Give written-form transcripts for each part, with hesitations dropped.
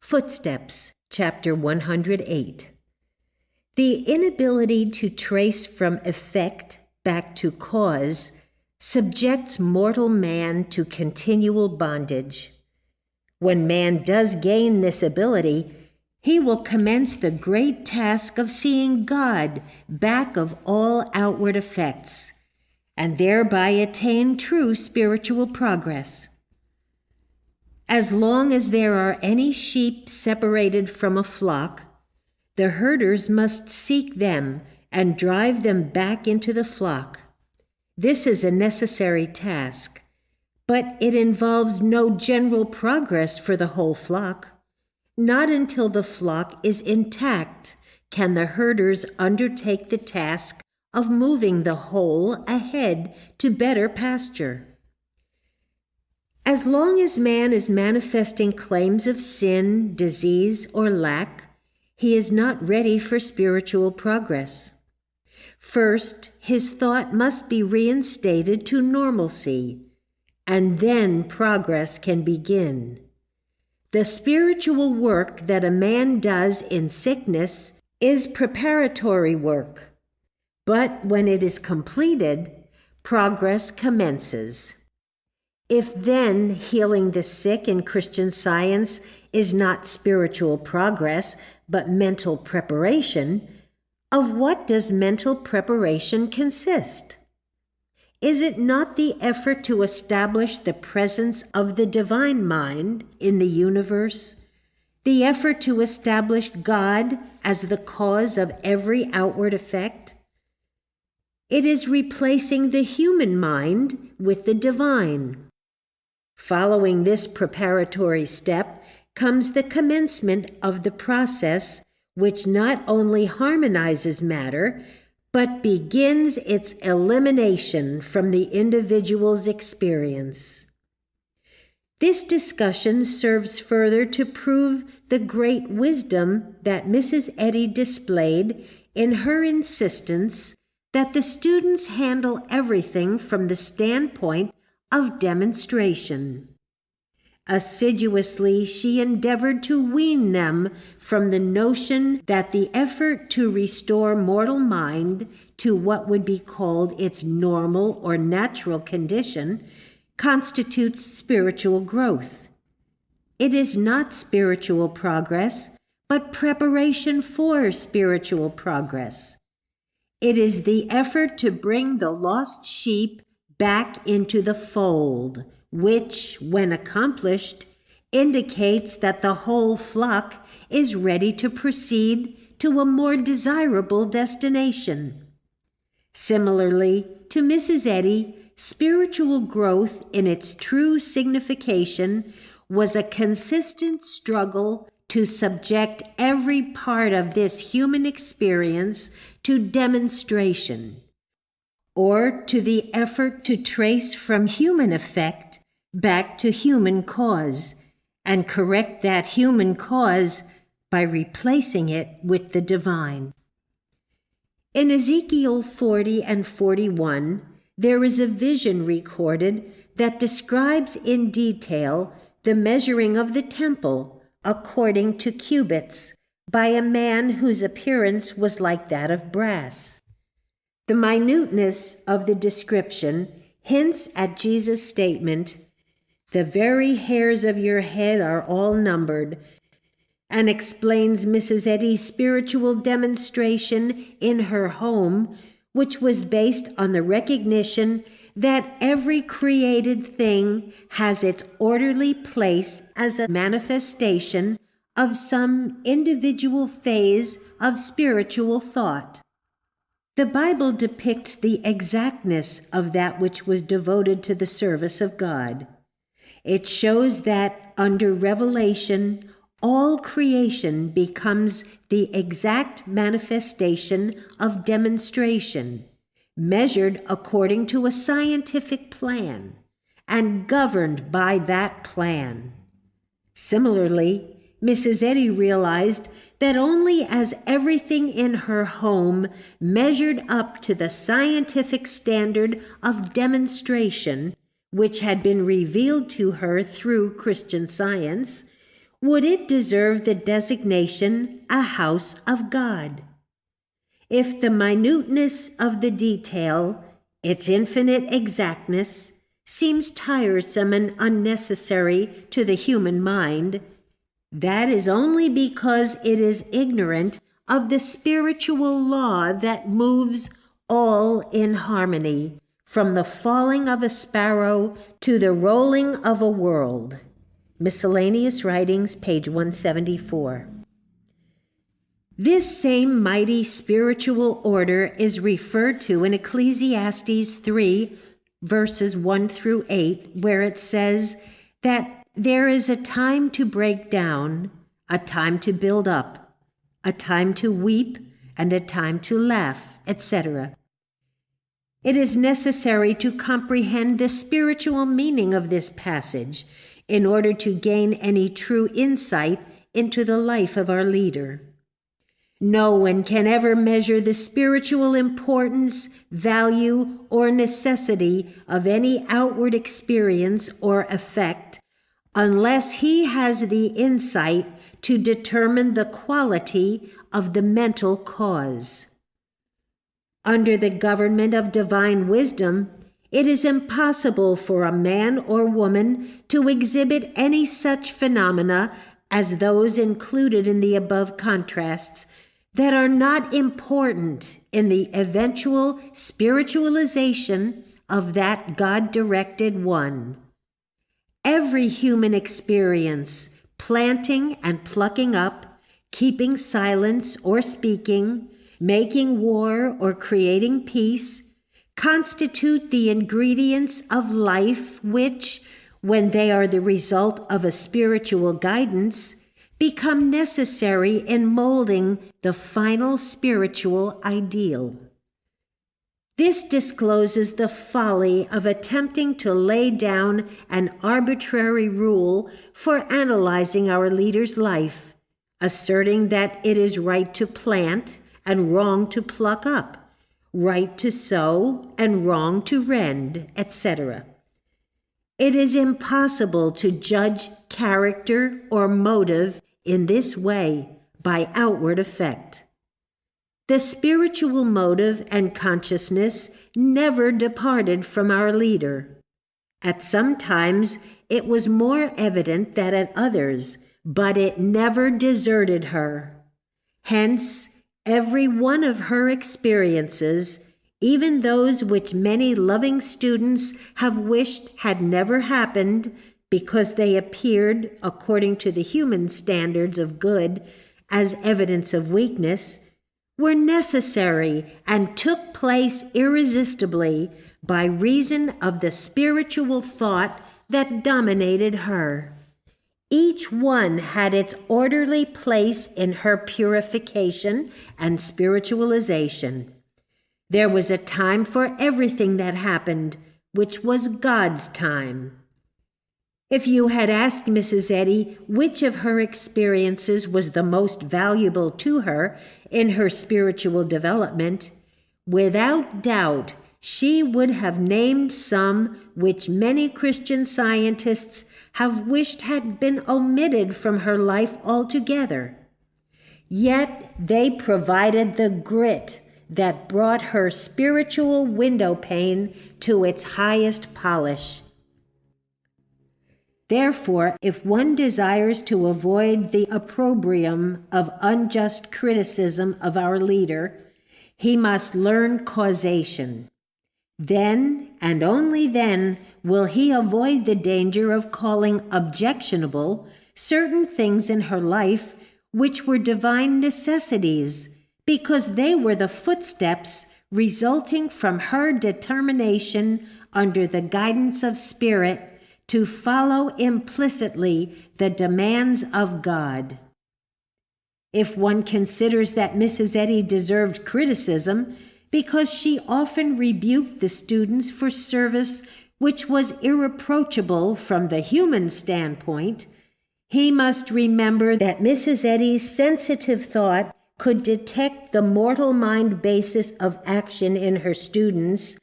Footsteps, Chapter 108. The inability to trace from effect back to cause subjects mortal man to continual bondage. When man does gain this ability, he will commence the great task of seeing God back of all outward effects, and thereby attain true spiritual progress. As long as there are any sheep separated from a flock, the herders must seek them and drive them back into the flock. This is a necessary task, but it involves no general progress for the whole flock. Not until the flock is intact can the herders undertake the task of moving the whole ahead to better pasture. As long as man is manifesting claims of sin, disease, or lack, he is not ready for spiritual progress. First, his thought must be reinstated to normalcy, and then progress can begin. The spiritual work that a man does in sickness is preparatory work, but when it is completed, progress commences. If then healing the sick in Christian Science is not spiritual progress, but mental preparation, of what does mental preparation consist? Is it not the effort to establish the presence of the divine mind in the universe, the effort to establish God as the cause of every outward effect? It is replacing the human mind with the divine. Following this preparatory step comes the commencement of the process, which not only harmonizes matter, but begins its elimination from the individual's experience. This discussion serves further to prove the great wisdom that Mrs. Eddy displayed in her insistence that the students handle everything from the standpoint of demonstration. Assiduously, she endeavored to wean them from the notion that the effort to restore mortal mind to what would be called its normal or natural condition constitutes spiritual growth. It is not spiritual progress, but preparation for spiritual progress. It is the effort to bring the lost sheep back into the fold, which, when accomplished, indicates that the whole flock is ready to proceed to a more desirable destination. Similarly, to Mrs. Eddy, spiritual growth in its true signification was a consistent struggle to subject every part of this human experience to demonstration, or to the effort to trace from human effect back to human cause, and correct that human cause by replacing it with the divine. In Ezekiel 40 and 41, there is a vision recorded that describes in detail the measuring of the temple according to cubits by a man whose appearance was like that of brass. The minuteness of the description hints at Jesus' statement, "The very hairs of your head are all numbered," and explains Mrs. Eddy's spiritual demonstration in her home, which was based on the recognition that every created thing has its orderly place as a manifestation of some individual phase of spiritual thought. The Bible depicts the exactness of that which was devoted to the service of God. It shows that under revelation, all creation becomes the exact manifestation of demonstration, measured according to a scientific plan and governed by that plan. Similarly, Mrs. Eddy realized that only as everything in her home measured up to the scientific standard of demonstration, which had been revealed to her through Christian Science, would it deserve the designation a house of God? If the minuteness of the detail, its infinite exactness, seems tiresome and unnecessary to the human mind, that is only because it is ignorant of the spiritual law that moves all in harmony, from the falling of a sparrow to the rolling of a world. Miscellaneous Writings, page 174. This same mighty spiritual order is referred to in Ecclesiastes 3, verses 1 through 8, where it says that there is a time to break down, a time to build up, a time to weep, and a time to laugh, etc. It is necessary to comprehend the spiritual meaning of this passage in order to gain any true insight into the life of our leader. No one can ever measure the spiritual importance, value, or necessity of any outward experience or effect unless he has the insight to determine the quality of the mental cause. Under the government of divine wisdom, it is impossible for a man or woman to exhibit any such phenomena as those included in the above contrasts that are not important in the eventual spiritualization of that God-directed one. Every human experience, planting and plucking up, keeping silence or speaking, making war or creating peace, constitute the ingredients of life which, when they are the result of a spiritual guidance, become necessary in molding the final spiritual ideal. This discloses the folly of attempting to lay down an arbitrary rule for analyzing our leader's life, asserting that it is right to plant and wrong to pluck up, right to sow and wrong to rend, etc. It is impossible to judge character or motive in this way by outward effect. The spiritual motive and consciousness never departed from our leader. At some times it was more evident than at others, but it never deserted her. Hence, every one of her experiences, even those which many loving students have wished had never happened because they appeared, according to the human standards of good, as evidence of weakness, were necessary and took place irresistibly by reason of the spiritual thought that dominated her. Each one had its orderly place in her purification and spiritualization. There was a time for everything that happened, which was God's time. If you had asked Mrs. Eddy which of her experiences was the most valuable to her in her spiritual development, without doubt she would have named some which many Christian scientists have wished had been omitted from her life altogether. Yet they provided the grit that brought her spiritual windowpane to its highest polish. Therefore, if one desires to avoid the opprobrium of unjust criticism of our leader, he must learn causation. Then, and only then, will he avoid the danger of calling objectionable certain things in her life which were divine necessities, because they were the footsteps resulting from her determination under the guidance of spirit to follow implicitly the demands of God. If one considers that Mrs. Eddy deserved criticism because she often rebuked the students for service which was irreproachable from the human standpoint, he must remember that Mrs. Eddy's sensitive thought could detect the mortal mind basis of action in her students,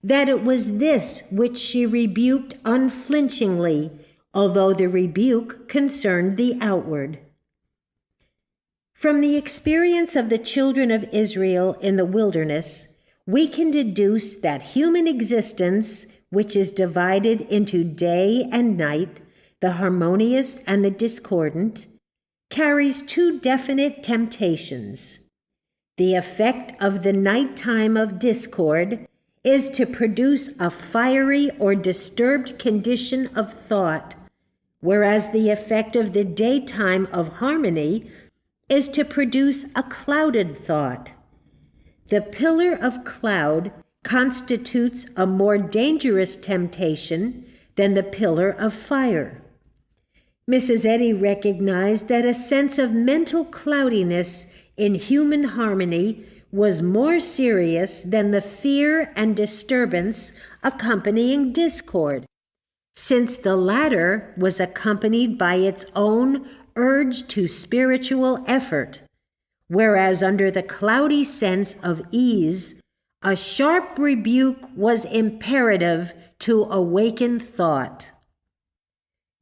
that it was this which she rebuked unflinchingly, although the rebuke concerned the outward. From the experience of the children of Israel in the wilderness, we can deduce that human existence, which is divided into day and night, the harmonious and the discordant, carries two definite temptations. The effect of the nighttime of discord is to produce a fiery or disturbed condition of thought, whereas the effect of the daytime of harmony is to produce a clouded thought. The pillar of cloud constitutes a more dangerous temptation than the pillar of fire. Mrs. Eddy recognized that a sense of mental cloudiness in human harmony was more serious than the fear and disturbance accompanying discord, since the latter was accompanied by its own urge to spiritual effort, whereas under the cloudy sense of ease, a sharp rebuke was imperative to awaken thought.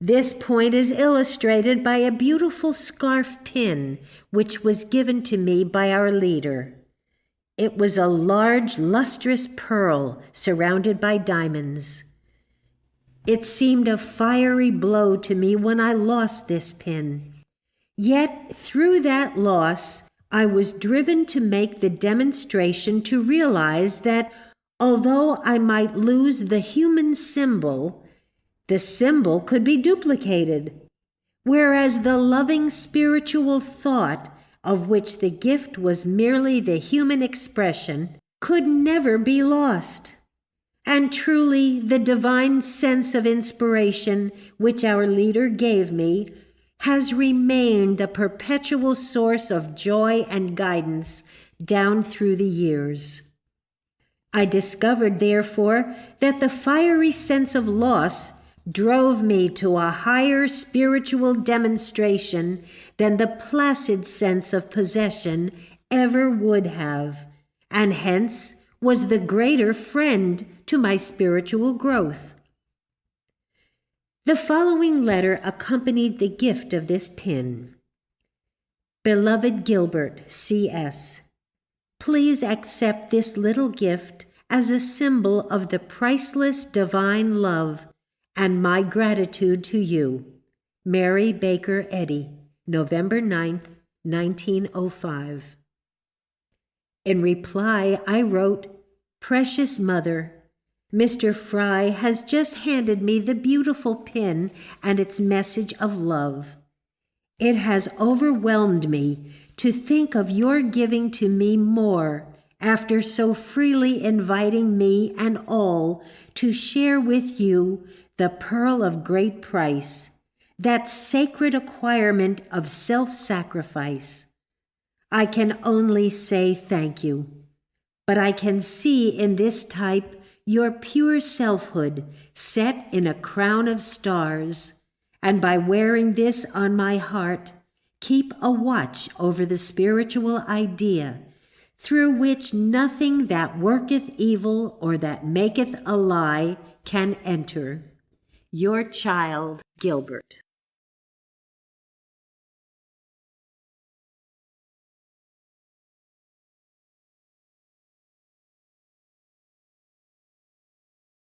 This point is illustrated by a beautiful scarf pin which was given to me by our leader. It was a large, lustrous pearl surrounded by diamonds. It seemed a fiery blow to me when I lost this pin. Yet through that loss, I was driven to make the demonstration to realize that although I might lose the human symbol, the symbol could be duplicated, whereas the loving spiritual thought, of which the gift was merely the human expression, could never be lost. And truly, the divine sense of inspiration which our leader gave me has remained a perpetual source of joy and guidance down through the years. I discovered, therefore, that the fiery sense of loss drove me to a higher spiritual demonstration than the placid sense of possession ever would have, and hence was the greater friend to my spiritual growth. The following letter accompanied the gift of this pin. Beloved Gilbert, C.S., please accept this little gift as a symbol of the priceless divine love and my gratitude to you. Mary Baker Eddy, November 9th, 1905. In reply, I wrote, Precious Mother, Mr. Fry has just handed me the beautiful pin and its message of love. It has overwhelmed me to think of your giving to me more after so freely inviting me and all to share with you the pearl of great price, that sacred acquirement of self-sacrifice. I can only say thank you, but I can see in this type your pure selfhood set in a crown of stars, and by wearing this on my heart, keep a watch over the spiritual idea, through which nothing that worketh evil or that maketh a lie can enter. Your child, Gilbert.